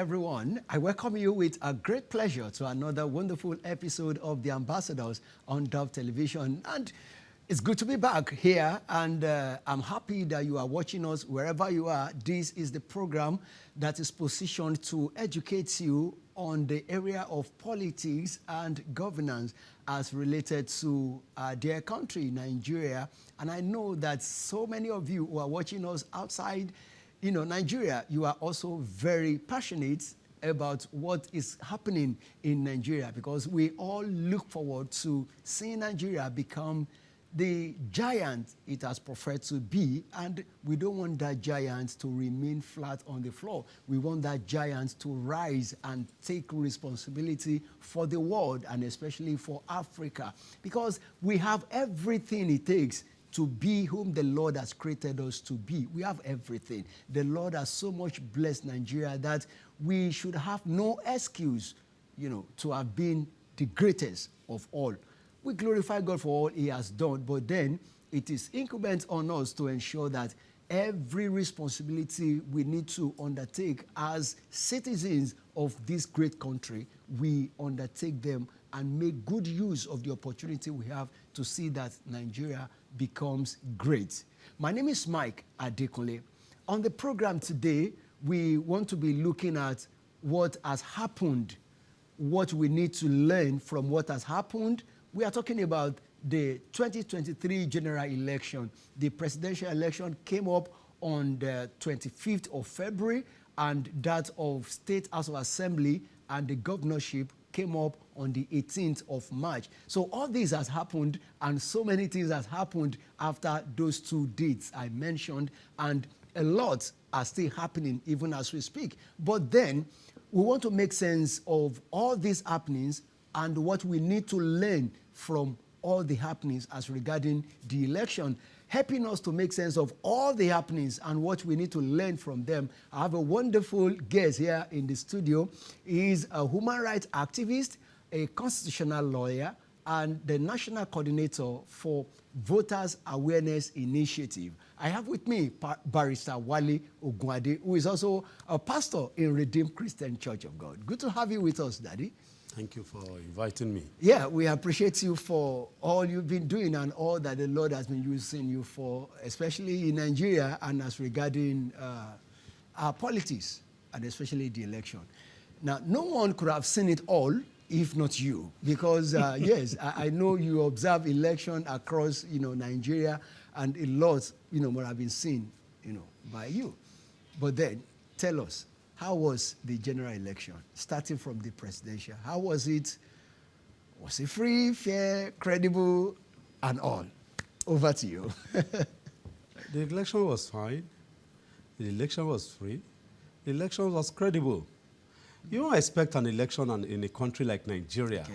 everyone. I welcome you with a great pleasure to another wonderful episode of The Ambassadors on Dove Television. And it's good to be back here, and I'm happy that you are watching us wherever you are. This is the program that is positioned to educate you on the area of politics and governance as related to their country, Nigeria. And I know that so many of you who are watching us outside Nigeria, you are also very passionate about what is happening in Nigeria, because we all look forward to seeing Nigeria become the giant it has preferred to be, and we don't want that giant to remain flat on the floor. We want that giant to rise and take responsibility for the world, and especially for Africa, because we have everything it takes to be whom the Lord has created us to be. We have everything. The Lord has so much blessed Nigeria that we should have no excuse, to have been the greatest of all. We glorify God for all He has done, but then it is incumbent on us to ensure that every responsibility we need to undertake as citizens of this great country, we undertake them and make good use of the opportunity we have to see that Nigeria becomes great. My name is Mike Adekunle. On the program today, we want to be looking at what has happened, what we need to learn from what has happened. We are talking about the 2023 general election. The presidential election came up on the 25th of February, and that of State House of Assembly and the governorship came up on the 18th of March. So all this has happened, and so many things has happened after those two dates I mentioned, and a lot are still happening even as we speak. But then we want to make sense of all these happenings and what we need to learn from all the happenings as regarding the election. Helping us to make sense of all the happenings and what we need to learn from them, I have a wonderful guest here in the studio. He is a human rights activist, a constitutional lawyer, and the national coordinator for Voters Awareness Initiative. I have with me Barrister Wale Ogunade, who is also a pastor in Redeemed Christian Church of God. Good to have you with us, Daddy. Thank you for inviting me. Yeah, we appreciate you for all you've been doing and all that the Lord has been using you for, especially in Nigeria and as regarding our politics and especially the election. Now, no one could have seen it all if not you, because yes, I know you observe election across Nigeria, and a lot would have been seen by you. But then, tell us, how was the general election, starting from the presidential? How was it? Was it free, fair, credible, and all? Over to you. The election was fine. The election was free. The election was credible. You don't expect an election in a country like Nigeria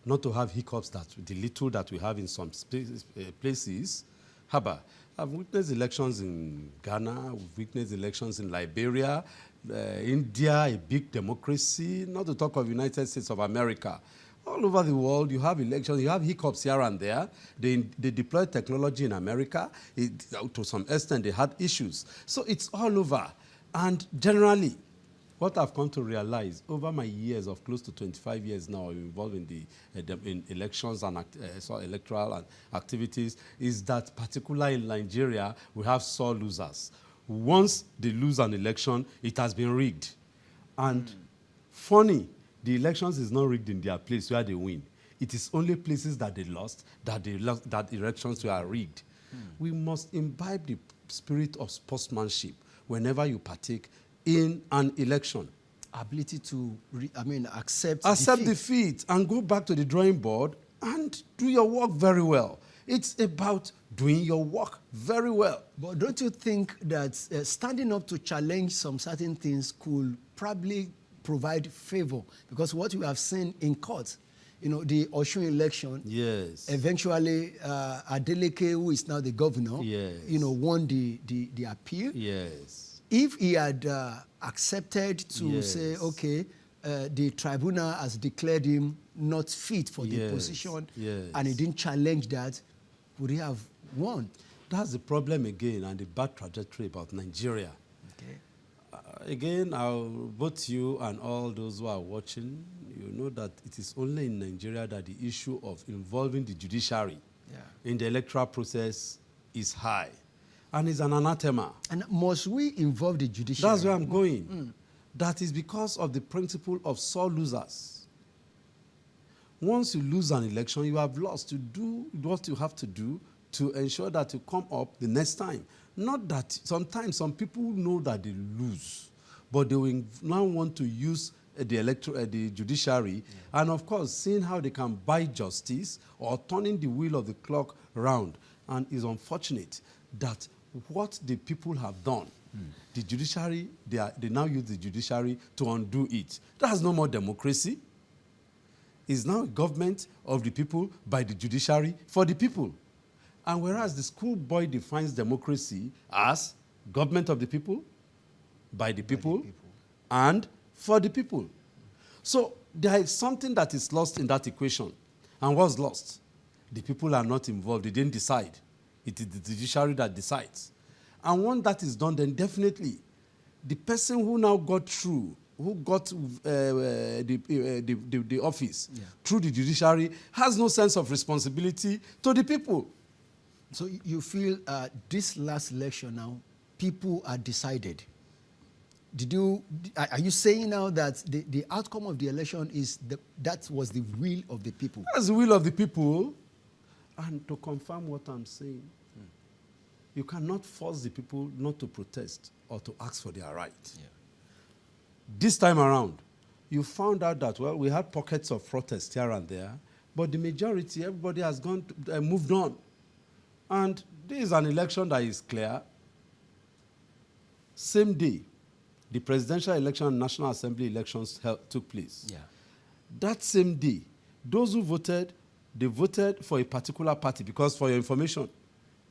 not to have hiccups, that the little that we have in some places. Haba, I've witnessed elections in Ghana, we've witnessed elections in Liberia, India, a big democracy, not to talk of United States of America. All over the world, you have elections, you have hiccups here and there. They deploy technology in America. To some extent, they had issues. So it's all over. And generally, what I've come to realize over my years of close to 25 years now involved in elections and electoral activities is that particularly in Nigeria, we have sore losers. Once they lose an election, it has been rigged. And funny, the elections is not rigged in their place where they win. It is only places that they lost that elections were rigged. We must imbibe the spirit of sportsmanship whenever you partake in an election. Ability to, accept defeat and go back to the drawing board and do your work very well. It's about doing your work very well. But don't you think that standing up to challenge some certain things could probably provide favor? Because what we have seen in court, the Osun election, yes, eventually Adeleke, who is now the governor, yes, won the appeal. Yes. If he had accepted to yes, say, okay, the tribunal has declared him not fit for the yes, position, yes, and he didn't challenge that, would he have won? That's the problem again, and the bad trajectory about Nigeria. Okay. Again, both you and all those who are watching, you know that it is only in Nigeria that the issue of involving the judiciary in the electoral process is high. And it's an anathema. And must we involve the judiciary? That's where I'm going. That is because of the principle of sore losers. Once you lose an election, you have lost. To do what you have to do to ensure that you come up the next time. Not that sometimes some people know that they lose, but they will now want to use the judiciary, and of course, seeing how they can buy justice or turning the wheel of the clock round. And it's unfortunate that what the people have done, the judiciary, they now use the judiciary to undo it. That's no more democracy. It's now a government of the people, by the judiciary, for the people. And whereas the schoolboy defines democracy as government of the people, by the people, and for the people. So there is something that is lost in that equation. And what's lost? The people are not involved. They didn't decide. It is the judiciary that decides. And when that is done, then definitely the person who now got through, who got the office through the judiciary, has no sense of responsibility to the people. So you feel this last election now, people are decided. Are you saying now that the outcome of the election is that was the will of the people? That's the will of the people. And to confirm what I'm saying, you cannot force the people not to protest or to ask for their right. Yeah. This time around, you found out that, well, we had pockets of protest here and there, but the majority, everybody has moved on. And this is an election that is clear. Same day, the presidential election and National Assembly elections took place. Yeah. That same day, those who voted, they voted for a particular party, because for your information,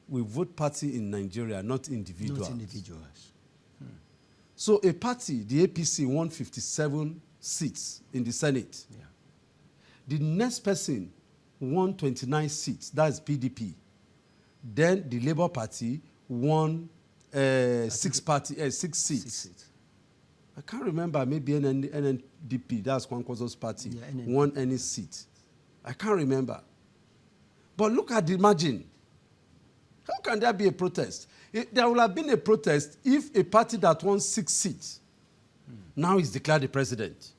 we vote party in Nigeria, not individuals. Not individuals. So a party, the APC, won 57 seats in the Senate. Yeah. The next person won 29 seats, that's PDP. Then the Labour Party won 6 seats. I can't remember, maybe NNDP, that's Kwankwaso's party, won any seat. I can't remember. But look at the margin. How can there be a protest? There will have been a protest if a party that won 6 seats now is declared the president.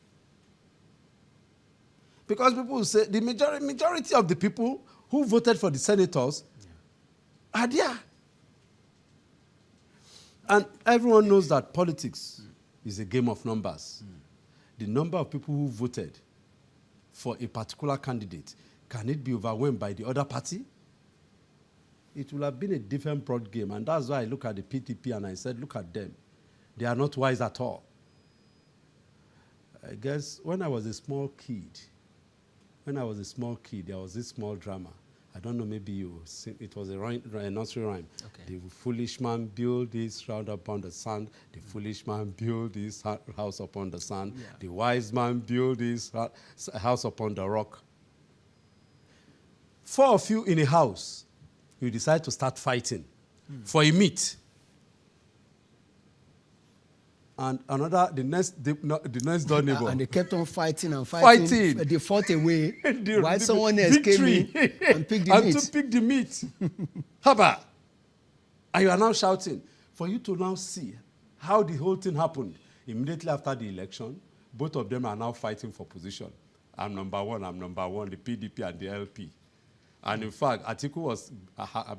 Because people will say the majority of the people who voted for the senators are there. And everyone knows that politics is a game of numbers. The number of people who voted for a particular candidate, can it be overwhelmed by the other party? It will have been a different broad game. And that's why I look at the PTP and I said, look at them. They are not wise at all. I guess when I was a small kid, there was this small drama. I don't know, maybe it was a nursery rhyme. Okay. The foolish man built this round upon the sand. The foolish man built this house upon the sand. Yeah. The wise man built this house upon the rock. 4 of you in a house, you decide to start fighting for a meat. And the next door neighbor. And they kept on fighting and fighting. They fought away while someone else came in and picked the meat. And to pick the meat. Haba. And you are now shouting. For you to now see how the whole thing happened. Immediately after the election, both of them are now fighting for position. I'm number one, the PDP and the LP. And in fact, Atiku was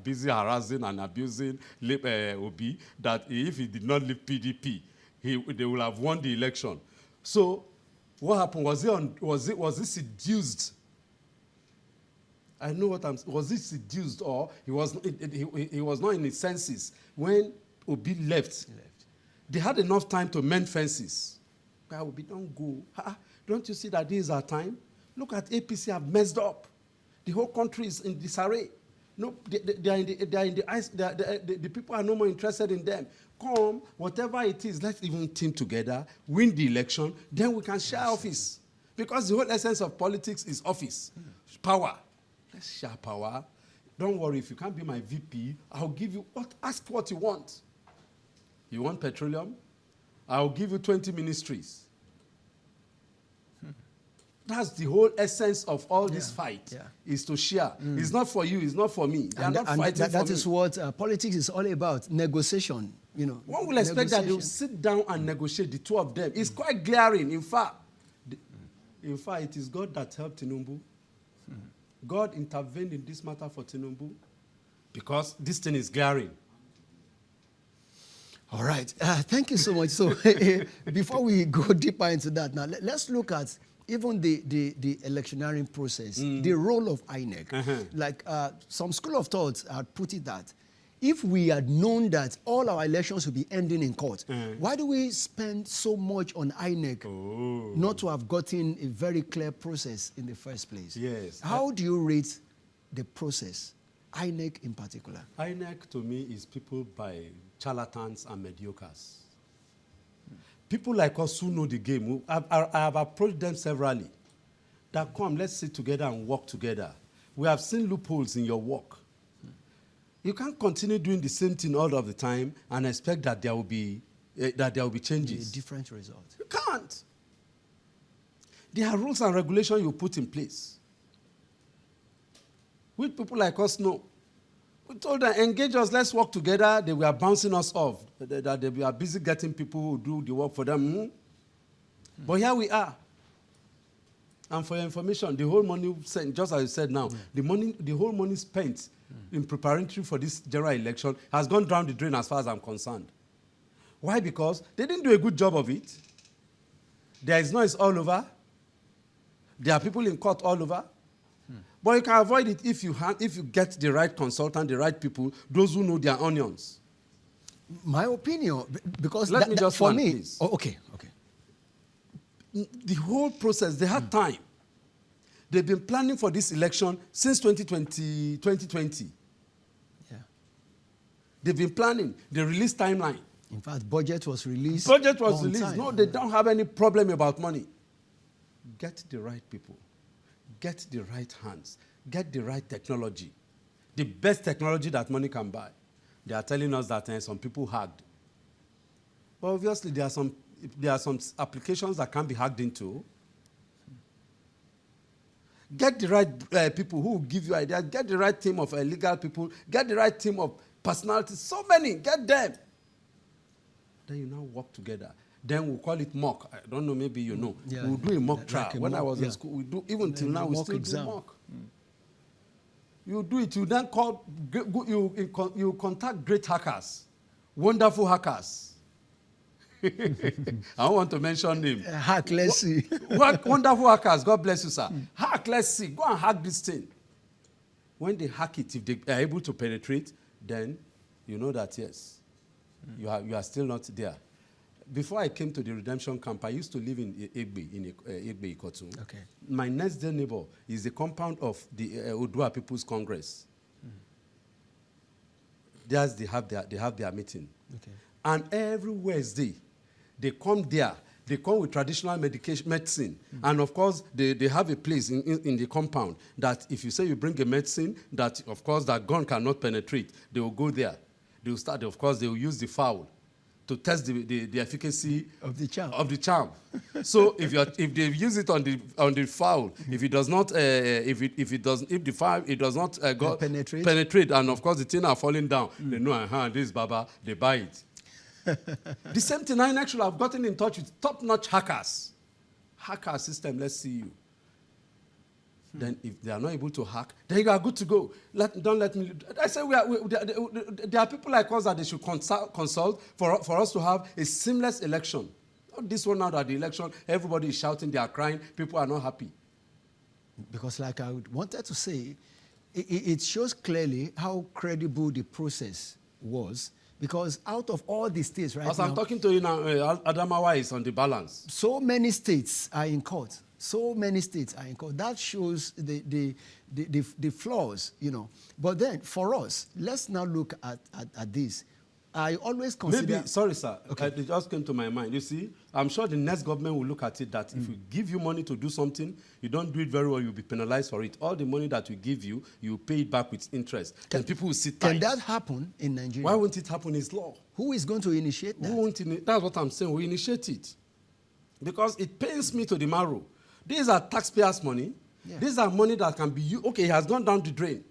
busy harassing and abusing Obi that if he did not leave PDP, they will have won the election. So, what happened? Was he seduced? I know what I'm saying. Was he seduced, or he was not in his senses when Obi left? They had enough time to mend fences. But Obi, don't go. Don't you see that this is our time? Look at APC have messed up. The whole country is in disarray. No, they are in the eyes. The people are no more interested in them. Come, whatever it is, let's even team together, win the election, then we can share office. Because the whole essence of politics is office, power. Let's share power. Don't worry, if you can't be my VP, I'll give you ask what you want. You want petroleum? I'll give you 20 ministries. That's the whole essence of all this fight, is to share. It's not for you, it's not for me. They are not fighting for me. That is what politics is all about, negotiation. One will expect that they will sit down and negotiate, the two of them. It's quite glaring. In fact, it is God that helped Tinubu. God intervened in this matter for Tinubu because this thing is glaring. All right. Thank you so much. So before we go deeper into that, now let's look at even the electioneering process, the role of INEC. Like some school of thought had put it that if we had known that all our elections would be ending in court, why do we spend so much on INEC not to have gotten a very clear process in the first place? Yes. How do you rate the process, INEC in particular? INEC to me is people by charlatans and mediocres. People like us who know the game, I have approached them severally. That come, let's sit together and work together. We have seen loopholes in your work. You can't continue doing the same thing all of the time and expect that there will be changes. A different result. You can't. There are rules and regulations you put in place, which people like us know. We told them, engage us, let's work together. They were bouncing us off. That they were busy getting people who do the work for them. But here we are. And for your information, the whole money spent, just as you said now, the whole money spent in preparatory for this general election has gone down the drain as far as I'm concerned. Why? Because they didn't do a good job of it. There is noise all over. There are people in court all over. But you can avoid it if you get the right consultant, the right people, those who know their onions. My opinion, because Let me just for one, me, please. Okay. The whole process, they had time. They've been planning for this election since 2020. Yeah. They've been planning. They released timeline. In fact, budget was released. Budget was released. Time. No, they don't have any problem about money. Get the right people. Get the right hands. Get the right technology. The best technology that money can buy. They are telling us that some people hacked. But obviously, there are some applications that can be hacked into. Get the right people who will give you ideas. Get the right team of legal people. Get the right team of personalities. So many. Get them. Then you now work together. Then we'll call it mock. I don't know, maybe you know. Yeah. We'll do a mock trial. When I was in school, we do, even till now, we still exam. Do mock. You do it, you then call, you contact great hackers, wonderful hackers. I don't want to mention them. Hack, let's see. Wonderful hackers, God bless you, sir. Hack, let's see. Go and hack this thing. When they hack it, if they are able to penetrate, then you know that, yes, you are still not there. Before I came to the redemption camp, I used to live in Egbe, Ikotu. Okay. My next door neighbor is the compound of the Odua People's Congress. There's they have their meeting. Okay. And every Wednesday, they come there. They come with traditional medicine. And of course, they have a place in the compound that if you say you bring a medicine, that of course that gun cannot penetrate, they will go there. They will start, of course, they will use the fowl to test the efficacy of the charm. So if they use it on the fowl, if it does not if the fowl does not penetrate, and of course the thing are falling down, they know this Baba, they buy it. The same thing, I actually have gotten in touch with top-notch hackers. Hack our system, let's see you. Then if they are not able to hack, then you are good to go. Don't let me... I say there are people like us that they should consult for us to have a seamless election. Not this one now that the election, everybody is shouting, they are crying, people are not happy. Because like I wanted to say, it shows clearly how credible the process was. Because out of all the states right now... As I'm talking to you now, Adamawa is on the balance. So many states are in court. So many states are in court. That shows the flaws, you know. But then, for us, let's now look at this. I always consider... Maybe, sorry, sir. Okay. It just came to my mind. You see, I'm sure the next government will look at it that if we give you money to do something, you don't do it very well, you'll be penalized for it. All the money that we give you, you pay it back with interest. And people will sit tight. Can that happen in Nigeria? Why won't it happen? It's law. Who is going to initiate that? That's what I'm saying. We initiate it. Because it pains me to the marrow. These are taxpayers' money. Yeah. These are money that can be used. Okay, it has gone down the drain.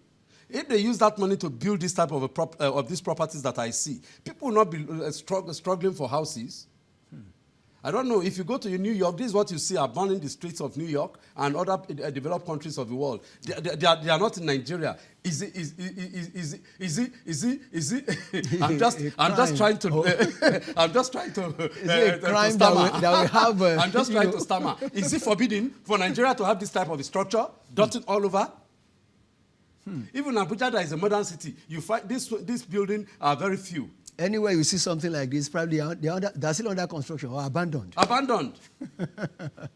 If they use that money to build this type of of these properties that I see, people will not be struggling for houses. I don't know. If you go to New York, this is what you see abandoning the streets of New York and other developed countries of the world. They are not in Nigeria. Is it? I'm just trying to. I'm just trying to. Is it a crime that we have? I'm just trying to stammer. Is it forbidden for Nigeria to have this type of structure dotted all over? Even Abuja, that is a modern city, you find this building are very few. Anywhere you see something like this, probably they're still under construction or abandoned. Abandoned. That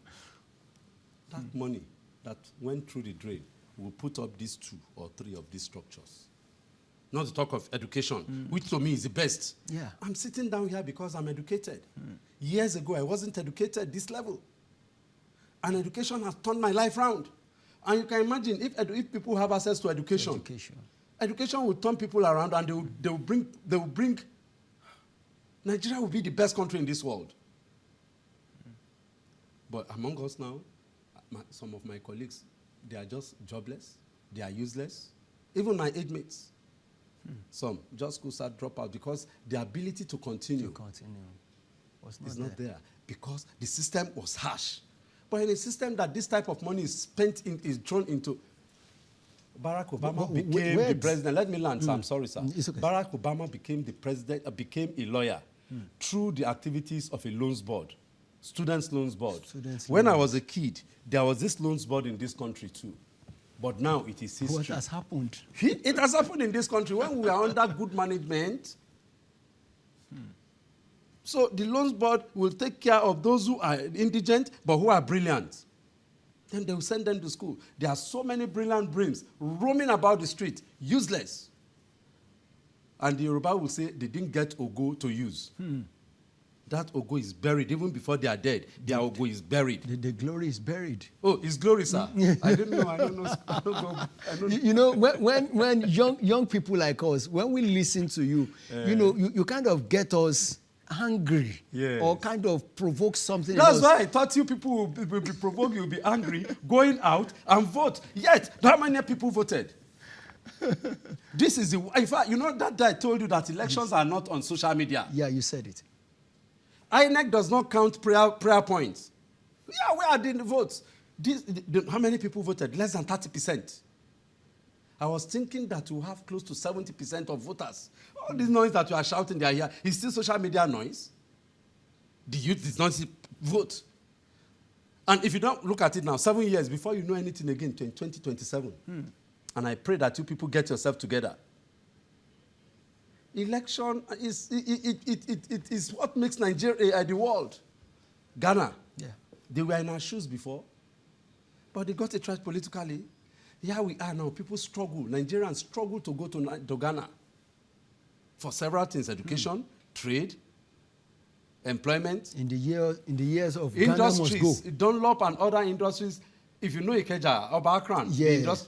money that went through the drain will put up these 2 or 3 of these structures. Not to talk of education, which to me is the best. Yeah. I'm sitting down here because I'm educated. Years ago, I wasn't educated this level. And education has turned my life around. And you can imagine if people have access to education will turn people around, and they will bring Nigeria will be the best country in this world. But among us now, some of my colleagues, they are just jobless, they are useless. Even my age mates, some just school start drop out because the ability to continue is not there because the system was harsh. But in a system that this type of money is is thrown into, Barack Obama became the president. Let me land, sir. I'm sorry, sir. It's okay. Barack Obama became the president, became a lawyer through the activities of a loans board, students' loans board. When I was a kid, there was this loans board in this country too. But now it is history. What has happened? It has happened in this country when we are under good management. So the loans board will take care of those who are indigent but who are brilliant. Then they will send them to school. There are so many brilliant brains roaming about the street, useless. And the Yoruba will say they didn't get Ogo to use. That Ogo is buried even before they are dead. Their Ogo is buried. The glory is buried. Oh, it's glory, sir. I don't know. I don't know. You know, when young people like us, when we listen to you, you kind of get us angry, or kind of provoke something. That's why I thought you people will be provoked, you'll be angry, going out and vote. Yet, how many people voted? This is in fact, you know that day I told you that elections are not on social media. Yeah, you said it. INEC does not count prayer points. Yeah, where are the votes? How many people voted? Less than 30%. I was thinking that you have close to 70% of voters. All this noise that you are shouting they are here is still social media noise. The youth did not vote. And if you don't look at it now, 7 years before you know anything again, 2027. And I pray that you people get yourself together. Election is what makes Nigeria the world. Ghana, they were in our shoes before, but they got it right politically. Here we are now. People struggle. Nigerians struggle to go to Ghana for several things: education, trade, employment. In the years of industries, Ghana must go. Dunlop and other industries. If you know Ikeja or Bakran,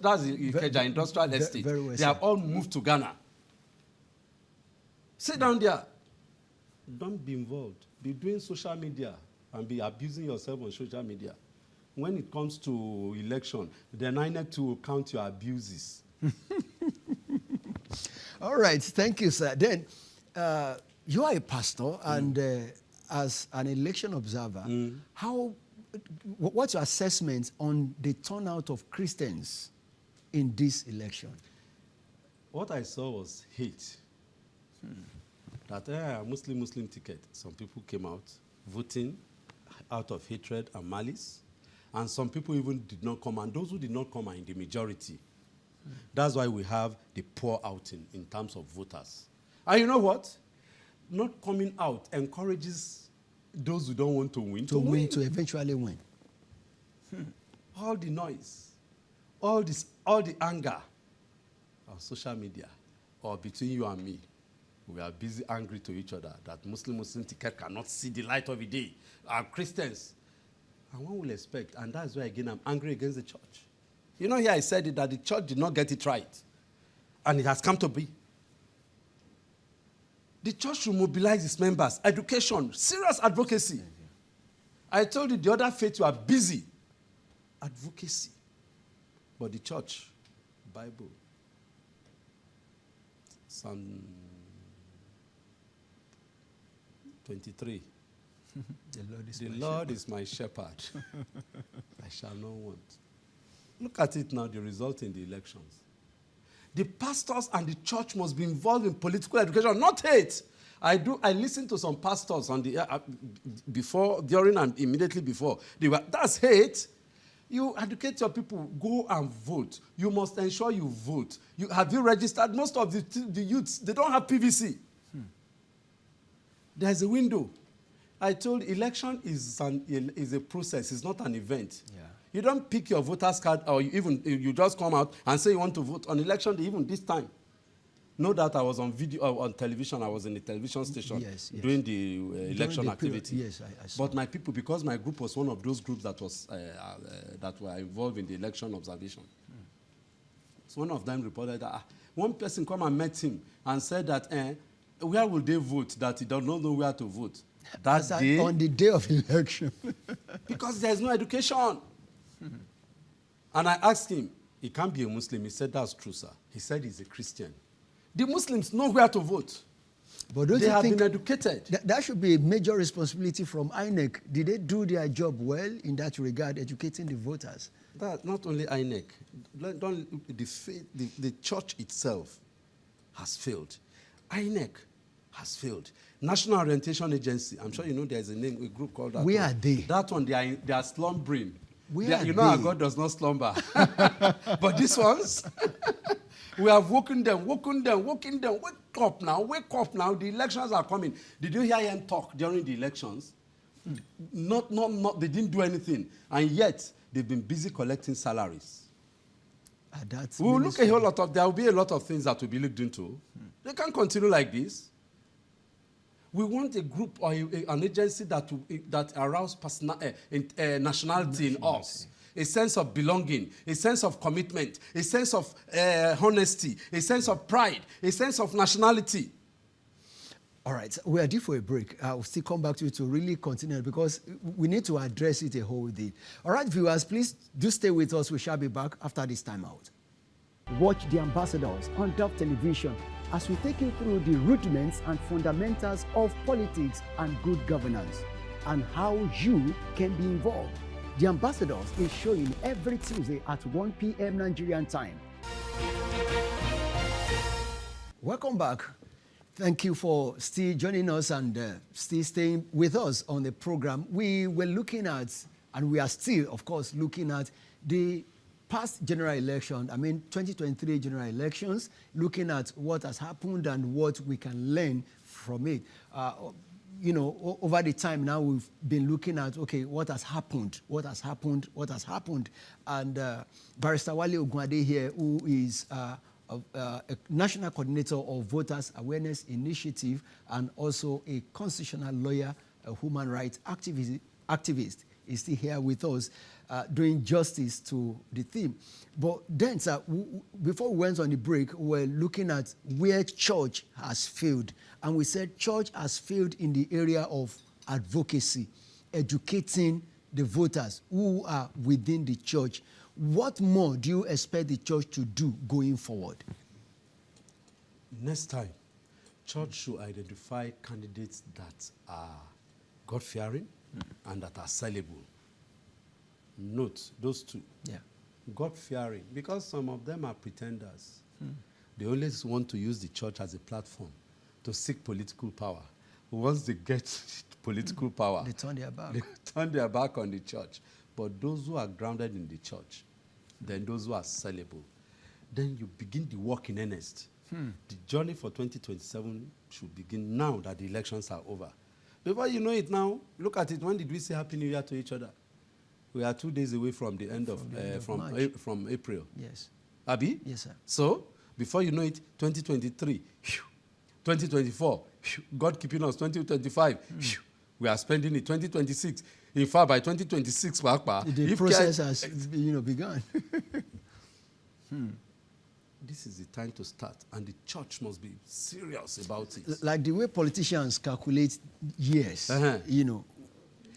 that's the Ikeja Industrial Estate. They have all moved to Ghana. Sit down there. Don't be involved. Be doing social media and be abusing yourself on social media. When it comes to election, then I need to count your abuses. All right. Thank you, sir. Then, you are a pastor, and as an election observer, what's your assessment on the turnout of Christians in this election? What I saw was hate. That Muslim ticket. Some people came out voting out of hatred and malice. And some people even did not come. And those who did not come are in the majority. That's why we have the poor outing in terms of voters. And you know what? Not coming out encourages those who don't want to win to win. To eventually win. All the noise, all the anger on social media or between you and me We are busy angry to each other that Muslim ticket cannot see the light of the day. Our Christians. And one will expect, and that's why again I'm angry against the church. You know, here I said it, that the church did not get it right. And it has come to be. The church should mobilize its members, education, serious advocacy. I told you the other faiths were busy. Advocacy. But the church, Bible, Psalm 23. The Lord is my shepherd. I shall not want. Look at it now, the result in the elections. The pastors and the church must be involved in political education, not hate. I listen to some pastors on the before, during, and immediately before. That's hate. You educate your people, go and vote. You must ensure you vote. Have you registered? Most of the youths, they don't have PVC. There's a window. I told election is a process. It's not an event. Yeah. You don't pick your voter's card, or you just come out and say you want to vote on election day, even this time. Know that I was on video on television. I was in the television station doing the election activity. Yes, I saw. But my people, because my group was one of those groups that was that were involved in the election observation. So one of them reported that one person come and met him and said that where will they vote? That he does not know where to vote. That day, on the day of election. Because there is no education. And I asked him, he can't be a Muslim. He said, that's true, sir. He said he's a Christian. The Muslims know where to vote. But don't they you have think been educated. That should be a major responsibility from INEC. Did they do their job well in that regard, educating the voters? That not only INEC. The church itself has failed. INEC has failed. National Orientation Agency. I'm sure you know there's a group called that. Where are they? That one, they are slumbering. You know our God does not slumber. But these ones, we have woken them. Wake up now. The elections are coming. Did you hear him talk during the elections? Not. They didn't do anything. And yet, they've been busy collecting salaries. There will be a lot of things that will be looked into. They can't continue like this. We want a group or an agency that arouse nationality in us, a sense of belonging, a sense of commitment, a sense of honesty, a sense of pride, a sense of nationality. All right, we are due for a break. I'll still come back to you to really continue because we need to address it a whole day. All right, viewers, please do stay with us. We shall be back after this time out. Watch The Ambassadors on Dove Television as we take you through the rudiments and fundamentals of politics and good governance and how you can be involved. The Ambassadors is showing every Tuesday at 1 p.m. Nigerian time. Welcome back. Thank you for still joining us and still staying with us on the program. We were looking at, and we are still, of course, looking at the past general election, 2023 general elections, looking at what has happened and what we can learn from it. Over the time now we've been looking at, okay, what has happened. And Barrister Wale Ogunade here, who is a national coordinator of Voters Awareness Initiative and also a constitutional lawyer, a human rights activist, is still here with us, doing justice to the theme. But then, sir, before we went on the break, we were looking at where church has failed. And we said church has failed in the area of advocacy, educating the voters who are within the church. What more do you expect the church to do going forward? Next time, church should identify candidates that are God-fearing and that are sellable. Note those two. Yeah. God-fearing, because some of them are pretenders. They always want to use the church as a platform to seek political power. Once they get political power, they turn their back. They turn their back on the church. But those who are grounded in the church, then those who are sellable, then you begin the work in earnest. The journey for 2027 should begin now that the elections are over. Before you know it now, look at it. When did we say Happy New Year to each other? We are 2 days away from the end from April. Yes. Abi? Yes, sir. So, before you know it, 2023, 2024, God keeping us. 2025, we are spending it. 2026, in fact, by 2026, the process has begun. This is the time to start, and the church must be serious about it. Like the way politicians calculate years,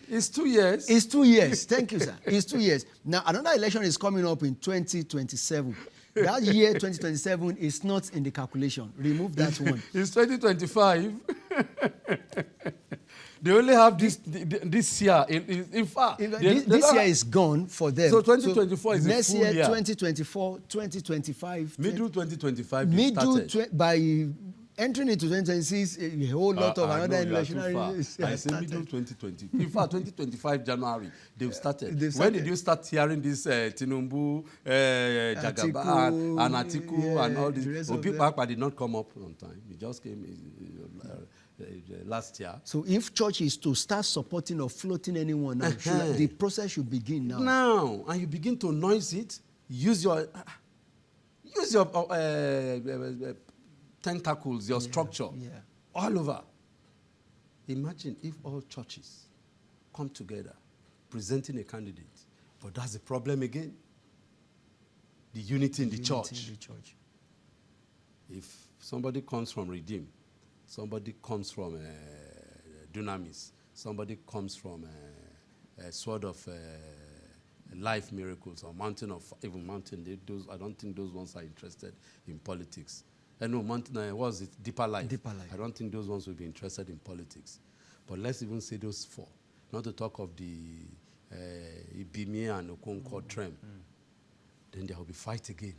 It's 2 years. It's 2 years. Thank you, sir. It's 2 years. Now, another election is coming up in 2027. That year, 2027, is not in the calculation. Remove that one. It's 2025. They only have this year. In fact, this year is gone for them. So 2024 is next a full year, year. 2024, 2025. Middle 2025, they started. By entering into 2026, a whole lot of another election. I say middle 2020. In fact, 2025 January, they've started. When did you start hearing this Tinubu, Jagaba, and Atiku, and all this? Obi Pakpa did not come up on time. He just came last year. So if church is to start supporting or floating anyone now, the process should begin now. Now, and you begin to noise it, use your tentacles, your structure, all over. Imagine if all churches come together presenting a candidate. But that's the problem again. The unity in the church. If somebody comes from Redeem, somebody comes from Dunamis, somebody comes from a Sword of Life Miracles or Mountain of those, I don't think those ones are interested in politics. No, what was it? Deeper Life. Deeper Life. I don't think those ones will be interested in politics. But let's even say those four. Not to talk of the Ibimi and Okonkwo Trem. Then there will be fight again.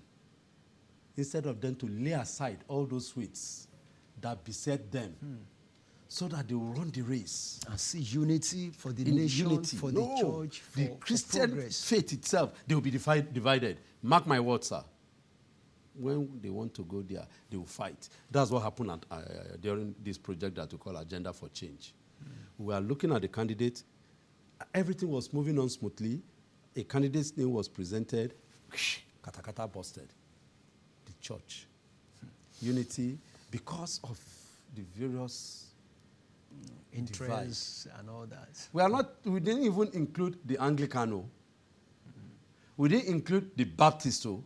Instead of them to lay aside all those sweets that beset them, so that they will run the race. And see unity for the nation, for the church, for the Christian progress. faith itself, they will be divided. Mark my words, sir. When they want to go there, they will fight. That's what happened during this project that we call Agenda for Change. We are looking at the candidate. Everything was moving on smoothly. A candidate's name was presented. Katakata busted. The church. Unity, because of the various interests and all that. We didn't even include the Anglicano. We didn't include the Baptisto.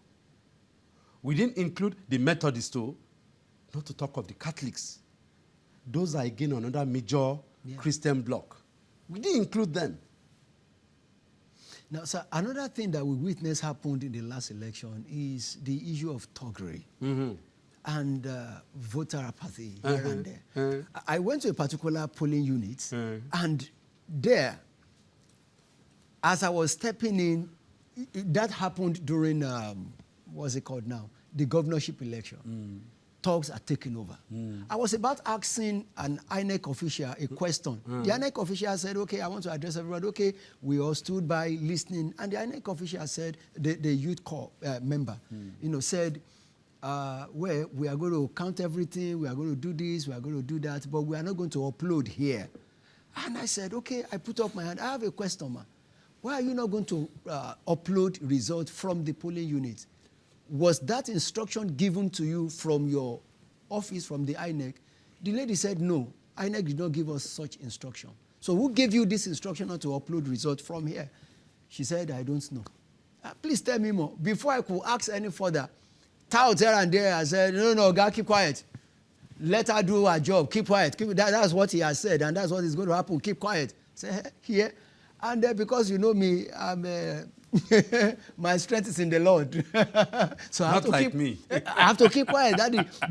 We didn't include the Methodisto, not to talk of the Catholics. Those are again another major Christian bloc. We didn't include them. Now, sir, another thing that we witnessed happened in the last election is the issue of thuggery and voter apathy here and there. I went to a particular polling unit, and there, as I was stepping in, that happened during what's it called now? The governorship election. Thugs are taking over. I was about asking an INEC official a question. The INEC official said, okay, I want to address everybody. Okay, we all stood by listening. And the INEC official said, the youth corps member, said, well, we are going to count everything. We are going to do this. We are going to do that. But we are not going to upload here. And I said, okay, I put up my hand. I have a question, man. Why are you not going to upload results from the polling unit? Was that instruction given to you from your office, from the INEC? The lady said, no, INEC did not give us such instruction. So who gave you this instruction not to upload results from here? She said, I don't know. Please tell me more. Before I could ask any further, tout here and there, I said, no, God, keep quiet. Let her do her job. Keep quiet. That's what he has said, and that's what is going to happen. Keep quiet. Say, here. And because you know me, I'm my strength is in the Lord. So I have I have to keep quiet.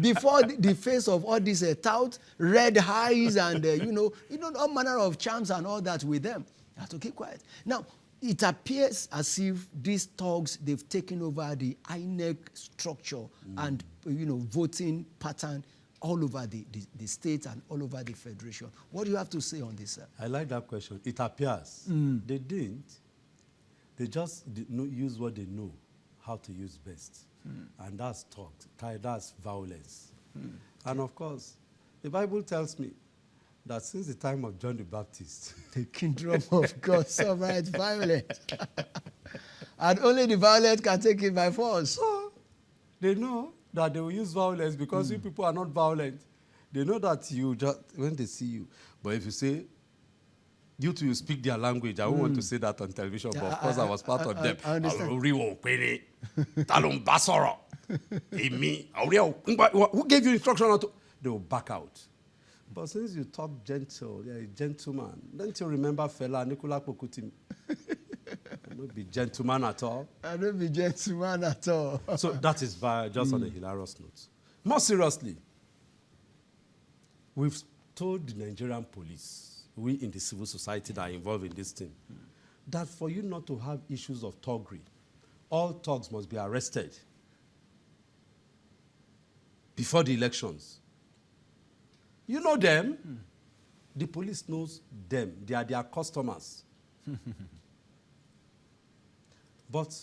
Before the face of all these tout, red eyes, and all manner of charms and all that with them. I have to keep quiet. Now, it appears as if these thugs, they've taken over the INEC structure and voting pattern all over the state and all over the federation. What do you have to say on this, sir? I like that question. It appears. They didn't. They just did not use what they know how to use best. And that's talk. That's violence. And of course, the Bible tells me that since the time of John the Baptist, the kingdom of God suffered violence. And only the violent can take it by force. So they know that they will use violence because you people are not violent. They know that you just, when they see you. But if you say, you two, you speak their language, I won't want to say that on television, but of course I was part of them. I understand. Who gave you instruction on to? They will back out. But since you talk gentle, you're a gentleman. Don't you remember fella Nicola Pokutim? I don't be gentleman at all. I don't be gentleman at all. So that is just on a hilarious note. More seriously, we've told the Nigerian police, we in the civil society that are involved in this thing, that for you not to have issues of thuggery, all thugs must be arrested before the elections. You know them. The police knows them. They are their customers. But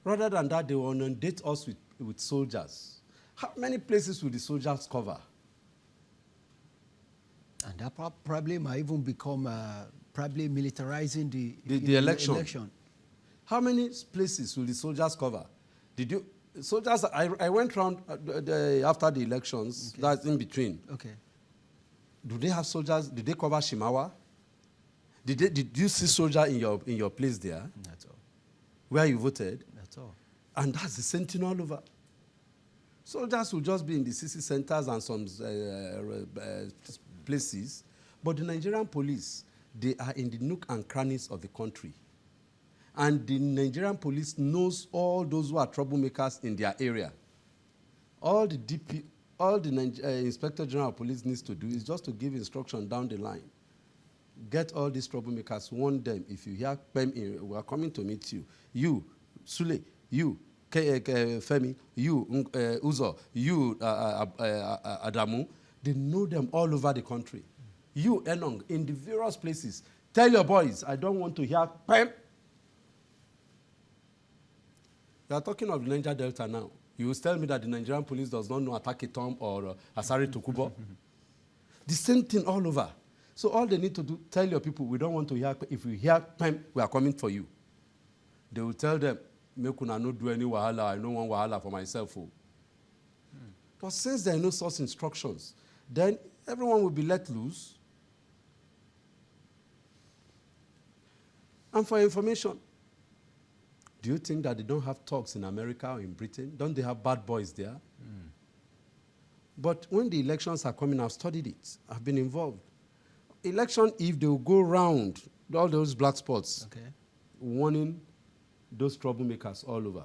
rather than that, they will inundate us with soldiers. How many places will the soldiers cover? And that probably might even become probably militarizing the election. How many places will the soldiers cover? Soldiers, I went round after the elections, okay. That's in between. Okay. Do they have soldiers? Did they cover Shimawa? Did you see soldier in your place there? That's all. Where you voted? That's all. And that's the same thing all over. Soldiers will just be in the CC centers and some places, but the Nigerian police, they are in the nook and crannies of the country. And the Nigerian police knows all those who are troublemakers in their area. All the Inspector General of Police needs to do is just to give instruction down the line. Get all these troublemakers, warn them. If you hear Pem, we are coming to meet you. You, Sule, you, Femi, you, Uzo, you, Adamu. They know them all over the country. You, Enong, in the various places. Tell your boys, I don't want to hear Pem. You are talking of the Niger Delta now. You will tell me that the Nigerian police does not know Atake Tom or Asari Tokubo. The same thing all over. So all they need to do, tell your people, we don't want to hear, if we hear Pem, we are coming for you. They will tell them, make una no do any wahala, I don't want wahala for myself. But since there are no such instructions, then everyone will be let loose. And for information, do you think that they don't have thugs in America or in Britain? Don't they have bad boys there? But when the elections are coming, I've studied it. I've been involved. Election, if they will go round all those black spots, okay, warning those troublemakers all over.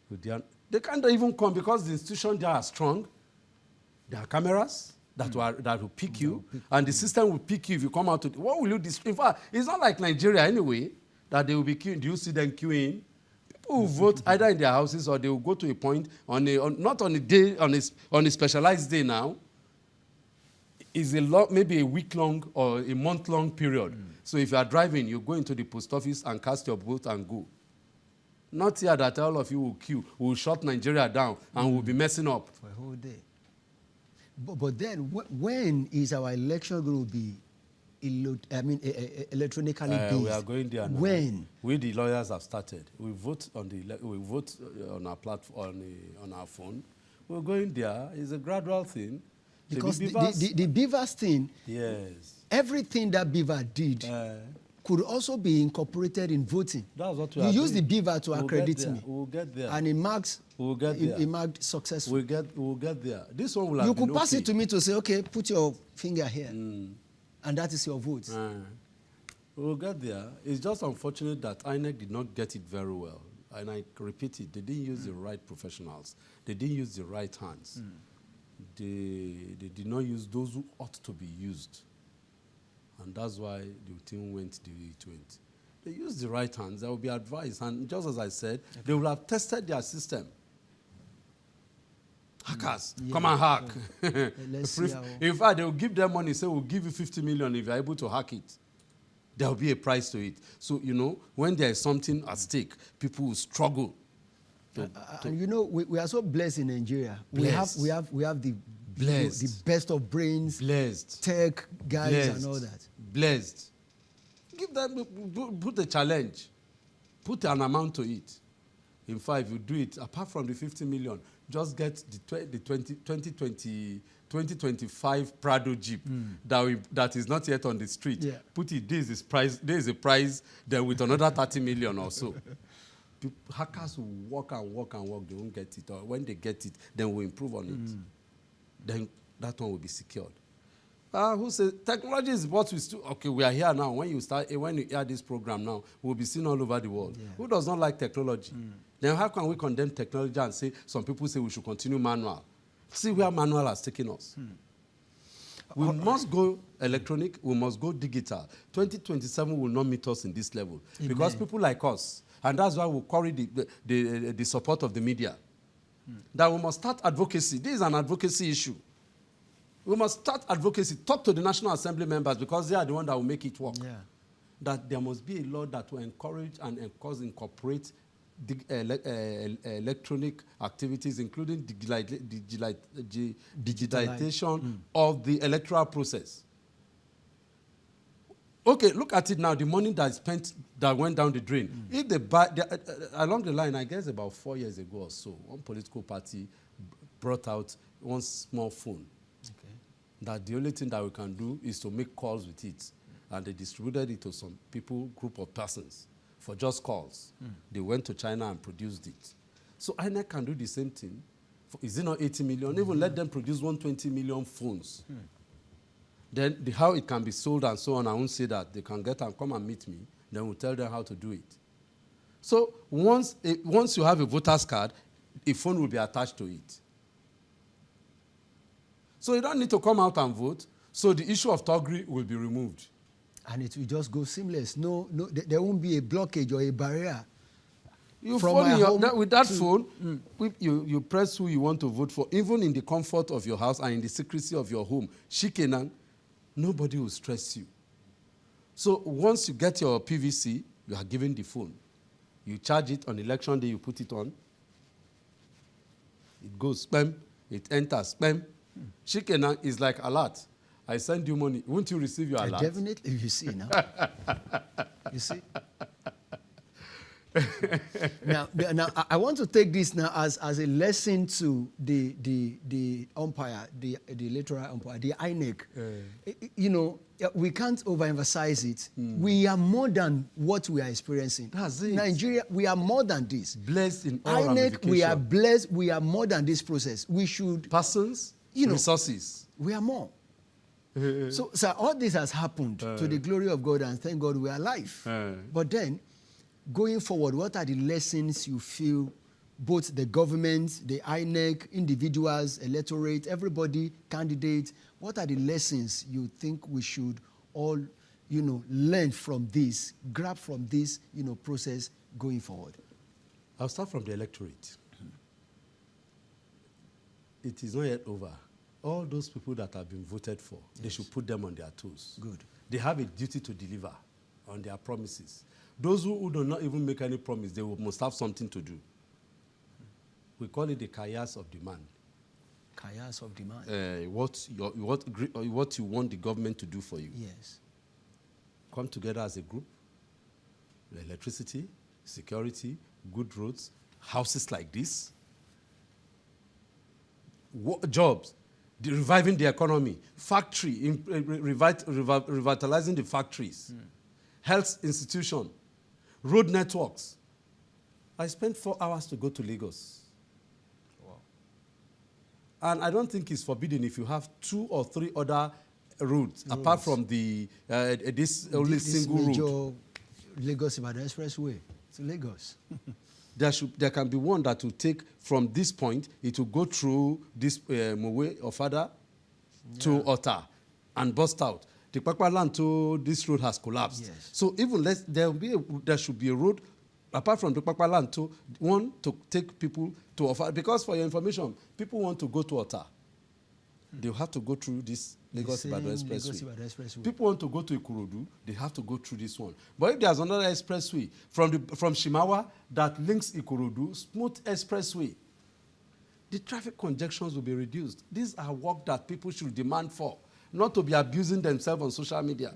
They can't even come because the institutions there are strong. There are cameras that will pick you, and the system will pick you if you come out to. What will you do? In fact, it's not like Nigeria anyway, that they will be queuing. Do you see them queuing? People will vote either in their houses or they will go to a point not on a day, on a specialized day now. It's maybe a week-long or a month-long period. So if you are driving, you go into the post office and cast your vote and go. Not here that all of you will queue, will shut Nigeria down, and will be messing up. For a whole day. But then, when is our election going to be electronically based? We are going there now. When? We, the lawyers, have started. We vote on our platform, on our phone. We're going there. It's a gradual thing. Because the Beavers thing, yes, everything that Beaver did could also be incorporated in voting. That's what we you are use doing. the Beaver to accredit me. We'll get there. And it marks. We'll get there. It marked successful. We'll get there. This one will have You been could pass okay. it to me to say, okay, put your finger here, and that is your vote. We'll get there. It's just unfortunate that INEC did not get it very well. And I repeat it, they didn't use the right professionals. They didn't use the right hands. They did not use those who ought to be used. And that's why the thing went the way it went. They used the right hands. There will be advice. And just as I said, they will have tested their system. Hackers, come and hack. In fact, they will give them money, say, we'll give you 50 million if you're able to hack it. There will be a price to it. So, when there is something at stake, people will struggle. And we are so blessed in Nigeria. Blessed. We have the best of brains, blessed, tech guys, blessed. And all that. Blessed. Give them, put a challenge, put an amount to it. In fact, if you do it, apart from the 50 million, just get the 2025 Prado Jeep that is not yet on the street. Yeah. Put it, this is a price, then with another 30 million or so. Hackers will work and work and work, they won't get it. Or when they get it, then we'll improve on it. Then that one will be secured. Who says technology is what we still, okay, we are here now. When you hear this program now, we'll be seen all over the world. Yeah. Who does not like technology? Then how can we condemn technology and say, some people say we should continue manual? See where manual has taken us. We must go electronic, we must go digital. 2027 will not meet us in this level. Amen. Because people like us, and that's why we carry the support of the media, that we must start advocacy. This is an advocacy issue. We must start advocacy. Talk to the National Assembly members because they are the ones that will make it work. Yeah. That there must be a law that will encourage and incorporate electronic activities, including digitalization of the electoral process. Okay, look at it now. The money that is spent that went down the drain. If they buy along the line, I guess about 4 years ago or so, one political party brought out one small phone. That the only thing that we can do is to make calls with it. And they distributed it to some people, group of persons, for just calls. They went to China and produced it. So INEC can do the same thing. Is it not 80 million? Even let them produce 120 million phones. Then how it can be sold and so on, I won't say that. They can get and come and meet me. Then we'll tell them how to do it. So once you have a voter's card, a phone will be attached to it. So you don't need to come out and vote. So the issue of thuggery will be removed. And it will just go seamless. No, there won't be a blockage or a barrier. You phone with that phone, you press who you want to vote for, even in the comfort of your house and in the secrecy of your home. Shikenan, nobody will stress you. So once you get your PVC, you are given the phone. You charge it on election day, you put it on. It goes spam, it enters spam. Shikenan is like alert. I send you money. Won't you receive your alert? Definitely, you see now. You see? now, I want to take this now as a lesson to the umpire, the electoral umpire, the INEC. You know, we can't overemphasize it. We are more than what we are experiencing. That's it. Nigeria, we are more than this. Blessed in all INEC, we are blessed. We are more than this process. We should... Persons, resources. We are more. So all this has happened to the glory of God, and thank God we are alive. But then, going forward, what are the lessons you feel both the government, the INEC, individuals, electorate, everybody, candidates, what are the lessons you think we should all, learn from this, grab from this, process going forward? I'll start from the electorate. It is not yet over. All those people that have been voted for, they should put them on their toes. Good. They have a duty to deliver on their promises. Those who do not even make any promise, they must have something to do. We call it the chaos of demand. Chaos of demand. What you want the government to do for you. Yes. Come together as a group. Electricity, security, good roads, houses like this. Jobs, reviving the economy, factory, revitalizing the factories, health institution, road networks. I spent 4 hours to go to Lagos. Wow. And I don't think it's forbidden if you have 2 or 3 other routes apart from this only single route. Lagos-Ibadan Expressway to Lagos. There can be one that will take from this point, it will go through this Mowe or Fada to Ota and bust out. The Kpakpa land to this road has collapsed. Yes. So even less, there should be a road apart from the Kpakpa land to take people to Ofa. Because for your information, people want to go to Ota. They have to go through this Lagos-Ibadan Expressway. People want to go to Ikorodu, they have to go through this one. But if there's another expressway from Shimawa that links Ikorodu, smooth expressway, the traffic congestions will be reduced. These are work that people should demand for, not to be abusing themselves on social media.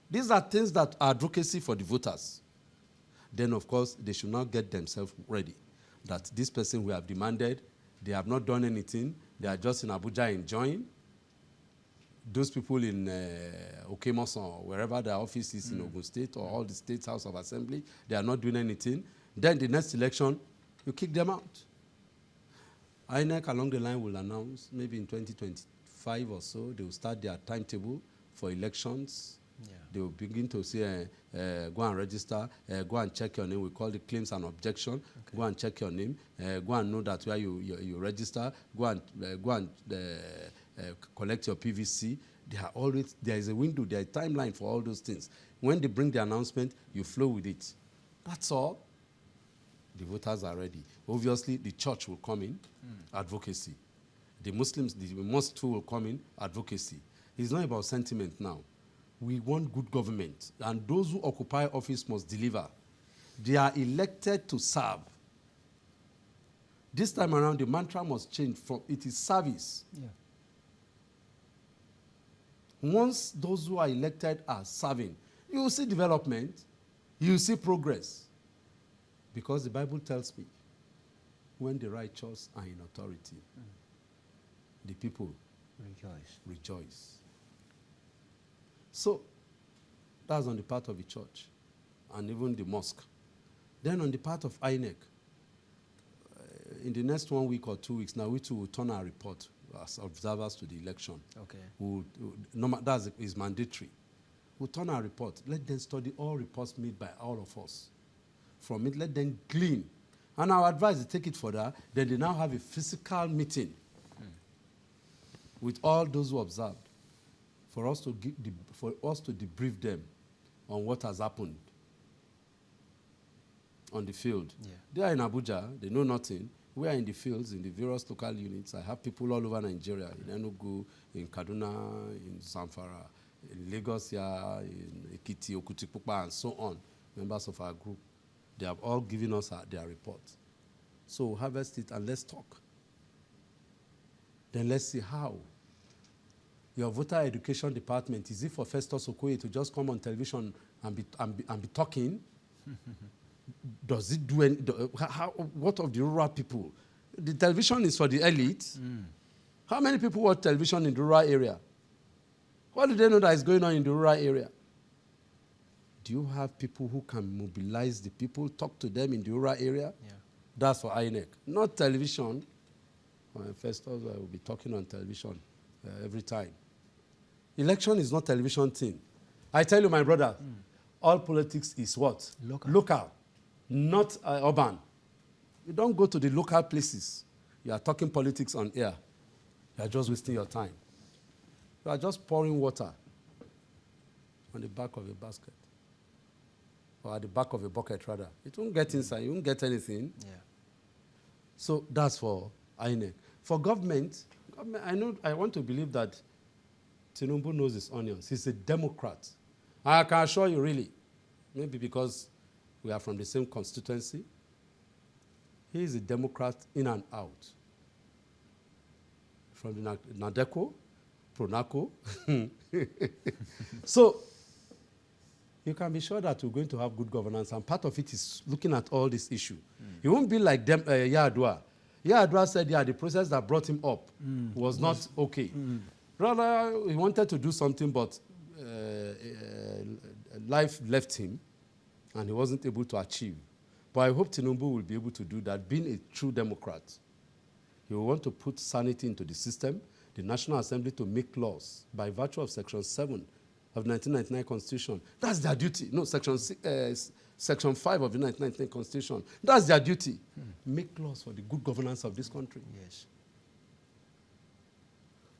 These are things that are advocacy for the voters. Then, of course, they should not get themselves ready that this person we have demanded They have not done anything. They are just in Abuja enjoying. Those people in Okemoson, or wherever their office is in Ogun State, or all the State House of Assembly, they are not doing anything. Then the next election, you kick them out. INEC along the line will announce, maybe in 2025 or so, they will start their timetable for elections. Yeah. They will begin to say, go and register, go and check your name. We call it claims and objection. Okay. Go and check your name. Go and know that where you register. Go and collect your PVC. There is a window, there is a timeline for all those things. When they bring the announcement, you flow with it. That's all. The voters are ready. Obviously, the church will come in, advocacy. The Muslims, the mosque too will come in, advocacy. It's not about sentiment now. We want good government, and those who occupy office must deliver. They are elected to serve. This time around, the mantra must change from it is service. Yeah. Once those who are elected are serving, you will see development, you will see progress. Because the Bible tells me, when the righteous are in authority, the people rejoice. So, that's on the part of the church and even the mosque. Then on the part of INEC, in the next 1 week or 2 weeks, now we too will turn our report as observers to the election. Okay. That is mandatory. We'll turn our report. Let them study all reports made by all of us. From it, let them glean. And our advice is take it further. Then they now have a physical meeting with all those who observed for us to debrief them on what has happened on the field. Yeah. They are in Abuja. They know nothing. We are in the fields, in the various local units. I have people all over Nigeria, in Enugu, in Kaduna, in Zamfara, in Lagos here, in Ekiti, Okutipupa, and so on, members of our group. They have all given us their report. So harvest it and let's talk. Then let's see how. Your voter education department, is it for Festus Okoye to just come on television and be talking? Does it do any, what of the rural people? The television is for the elite. How many people watch television in the rural area? What do they know that is going on in the rural area? Do you have people who can mobilize the people, talk to them in the rural area? Yeah. That's for INEC. Not television. Festus will be talking on television every time. Election is not television thing. I tell you, my brother, all politics is what? Local. Not urban. You don't go to the local places. You are talking politics on air. You are just wasting your time. You are just pouring water on the back of a basket. Or at the back of a bucket, rather. It won't get inside. You won't get anything. Yeah. So that's for INEC. For government, I want to believe that Tinubu knows his onions. He's a Democrat. I can assure you, really, maybe because we are from the same constituency, he is a Democrat in and out. From the Nadeco, Pronaco. So, you can be sure that we're going to have good governance, and part of it is looking at all this issue. It won't be like Yar'Adua. Yar'Adua said, the process that brought him up was not okay. Rather, he wanted to do something, but life left him, and he wasn't able to achieve. But I hope Tinubu will be able to do that, being a true Democrat. He will want to put sanity into the system, the National Assembly to make laws by virtue of Section 7 of the 1999 Constitution. That's their duty. No, Section 5 of the 1999 Constitution. That's their duty. Make laws for the good governance of this country. Yes.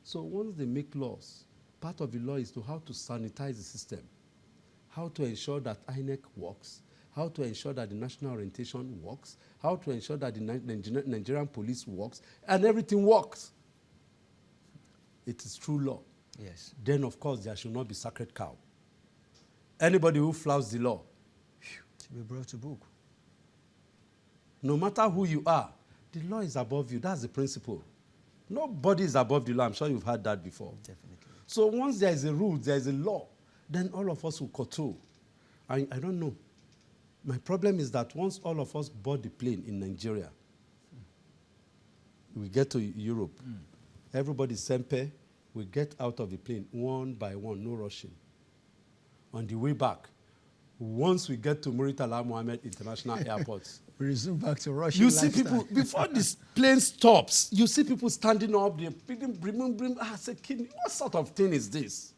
So once they make laws, part of the law is to how to sanitize the system, how to ensure that INEC works, how to ensure that the national orientation works, how to ensure that the Nigerian police works, and everything works. It is true law. Yes. Then, of course, there should not be sacred cow. Anybody who flouts the law should be brought to book. No matter who you are, the law is above you. That's the principle. Nobody is above the law. I'm sure you've heard that before. Definitely. So once there is a rule, there is a law, then all of us will control. I don't know. My problem is that once all of us board the plane in Nigeria, We get to Europe. Everybody sempe. We get out of the plane one by one, no rushing. On the way back, once we get to Muritala Mohammed International Airport, We resume back to Russia. you see people, before this plane stops, you see people standing up there, bring. I said, kid, what sort of thing is this?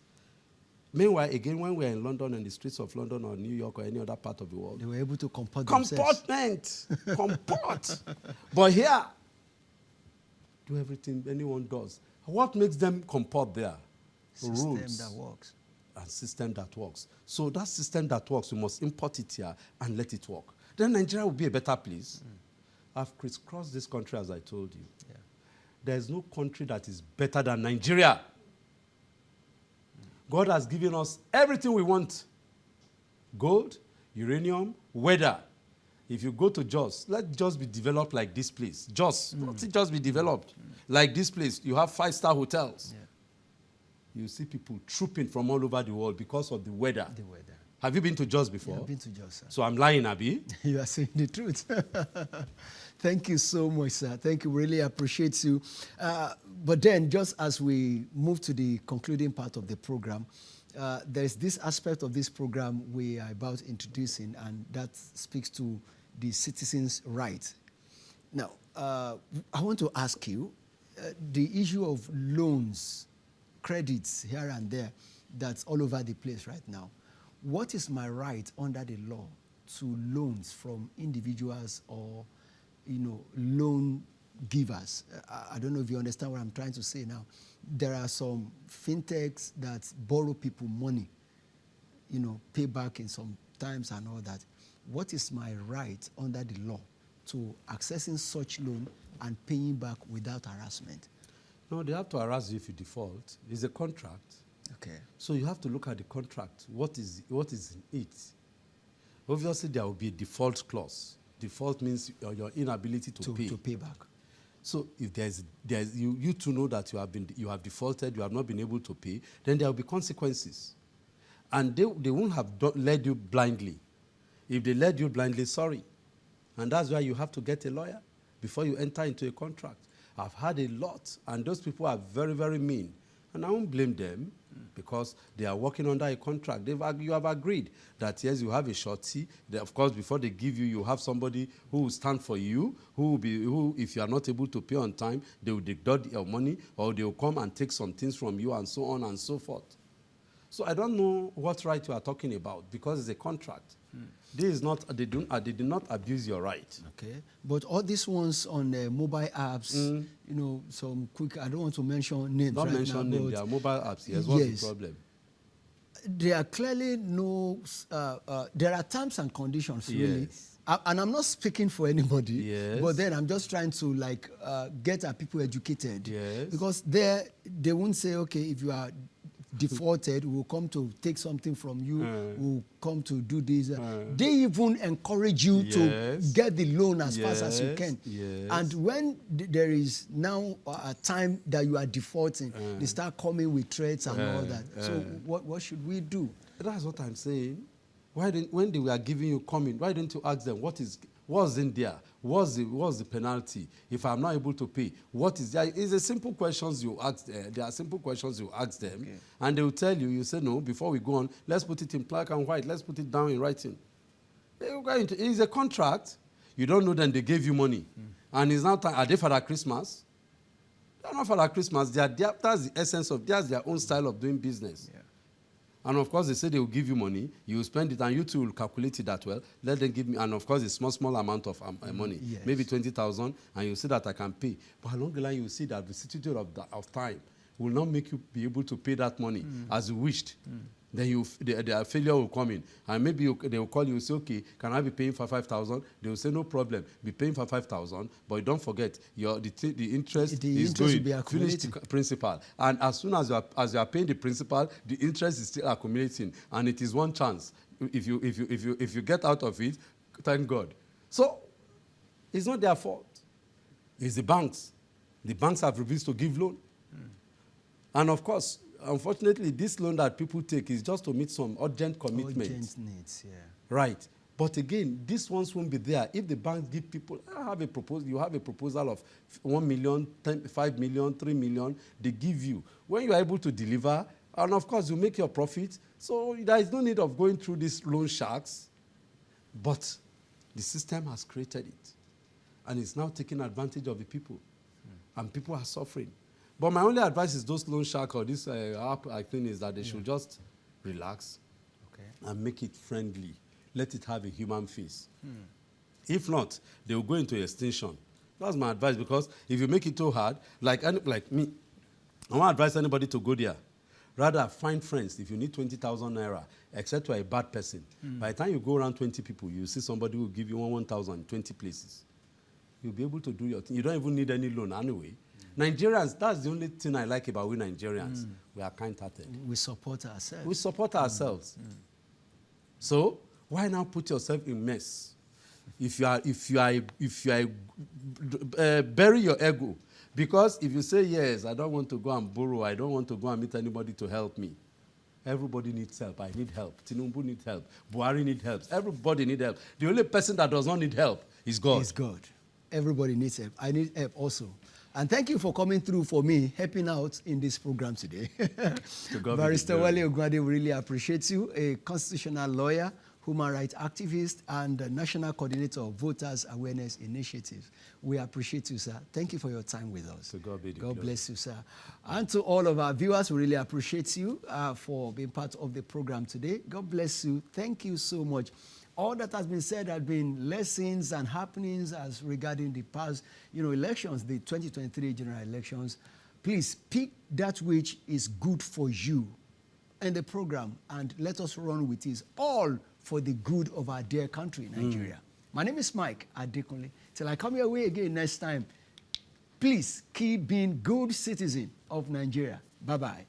Meanwhile, again, when we're in London, in the streets of London or New York or any other part of the world, they were able to comport themselves. Comport. But here, do everything anyone does. What makes them comport there? System Rules. that works. And system that works. So that system that works, we must import it here and let it work. Then Nigeria will be a better place. I've crisscrossed this country, as I told you. Yeah. There's no country that is better than Nigeria. God has given us everything we want. Gold, uranium, weather. If you go to Jos, let Jos be developed like this place. Jos, let it just be developed like this place. You have 5-star hotels. Yeah. You see people trooping from all over the world because of the weather. The weather. Have you been to Jos before? Yeah, I've been to Jos, sir. So I'm lying, Abi? You are saying the truth. Thank you so much, sir. Thank you. Really appreciate you. But then, just as we move to the concluding part of the program, there's this aspect of this program we are about introducing, and that speaks to the citizens' right. Now, I want to ask you, the issue of loans, credits here and there, that's all over the place right now. What is my right under the law to loans from individuals or, loan givers? I don't know if you understand what I'm trying to say now. There are some fintechs that borrow people money, pay back in some times and all that. What is my right under the law to accessing such loan and paying back without harassment? No, they have to harass you if you default. It's a contract. Okay. So you have to look at the contract. What is in it? Obviously, there will be a default clause. Default means your inability to pay. To pay back. So if there's you to know that you have defaulted, you have not been able to pay, then there will be consequences. And they won't have led you blindly. If they led you blindly, sorry. And that's why you have to get a lawyer before you enter into a contract. I've had a lot, and those people are very, very mean. And I won't blame them because they are working under a contract. You have agreed that, yes, you have a shorty. Of course, before they give you, you have somebody who will stand for you, who, if you are not able to pay on time, they will deduct your money, or they will come and take some things from you, and so on and so forth. So I don't know what right you are talking about, because it's a contract. This is not, they did not abuse your right. Okay. But all these ones on mobile apps, some quick, I don't want to mention names Don't right mention now, names, they are mobile apps. Yes, what's the problem? There are clearly there are terms and conditions, really. Yes. And I'm not speaking for anybody, Yes. but then I'm just trying to get our people educated. Yes. Because they won't say, okay, if you are defaulted, we'll come to take something from you, we'll come to do this. They even encourage you to get the loan as fast as you can. Yes. And when there is now a time that you are defaulting, they start coming with threats and all that. So what should we do? That's what I'm saying. When they were giving you comment, why didn't you ask them what's in there? What's the penalty? If I'm not able to pay, what is there? It's a simple questions you ask. There are simple questions you ask them, and they will tell you. You say no. Before we go on, let's put it in black and white. Let's put it down in writing. It's a contract. You don't know. Then they gave you money, and it's now time. Are they Father Christmas? They're not Father Christmas. That's the essence of. That's their own style of doing business. Yeah. And of course, they say they will give you money, you will spend it, and you too will calculate it that well. Let them give me, and of course, a small amount of money, maybe 20,000, and you see that I can pay. But along the line, you will see that the vicissitude of time will not make you be able to pay that money as you wished. Then the failure will come in, and maybe they will call you and say, okay, can I be paying for 5,000? They will say, no problem, be paying for 5,000, but don't forget, the interest is going, finish the principal. And as soon as you are paying the principal, the interest is still accumulating, and it is one chance. If you get out of it, thank God. So it's not their fault. It's the banks. The banks have refused to give loan. And of course, unfortunately, this loan that people take is just to meet some urgent commitments. Urgent needs, yeah. Right. But again, these ones won't be there if the banks give people, you have a proposal of 1 million, 5 million, 3 million, they give you. When you are able to deliver, and of course you make your profit, so there is no need of going through these loan sharks. But the system has created it, and it's now taking advantage of the people, and people are suffering. But my only advice is those loan sharks or this app, I think, is that they should just relax and make it friendly. Let it have a human face. If not, they will go into extinction. That's my advice, because if you make it too hard, like me, I won't advise anybody to go there. Rather, find friends. If you need 20,000 naira, except you are a bad person, by the time you go around 20 people, you see somebody who will give you 1,000 in 20 places. You'll be able to do your thing. You don't even need any loan anyway. Nigerians, that's the only thing I like about we Nigerians. We are kind-hearted. We support ourselves. We support ourselves. So why now put yourself in mess? If you are bury your ego, because if you say yes, I don't want to go and borrow, I don't want to go and meet anybody to help me. Everybody needs help. I need help. Tinubu needs help. Buhari needs help. Everybody needs help. The only person that does not need help is God. Is God. Everybody needs help. I need help also. And thank you for coming through for me, helping out in this program today. Barrister Wale Ogunade, we really appreciate you, a constitutional lawyer, human rights activist, and national coordinator of Voters Awareness Initiative. We appreciate you, sir. Thank you for your time with us. To God be the God glory. bless you, sir. And to all of our viewers, we really appreciate you for being part of the program today. God bless you. Thank you so much. All that has been said have been lessons and happenings as regarding the past, elections, the 2023 general elections. Please pick that which is good for you in the program, and let us run with it, all for the good of our dear country, Nigeria. My name is Mike Adekunle. Till I come your way again next time, please keep being good citizen of Nigeria. Bye-bye.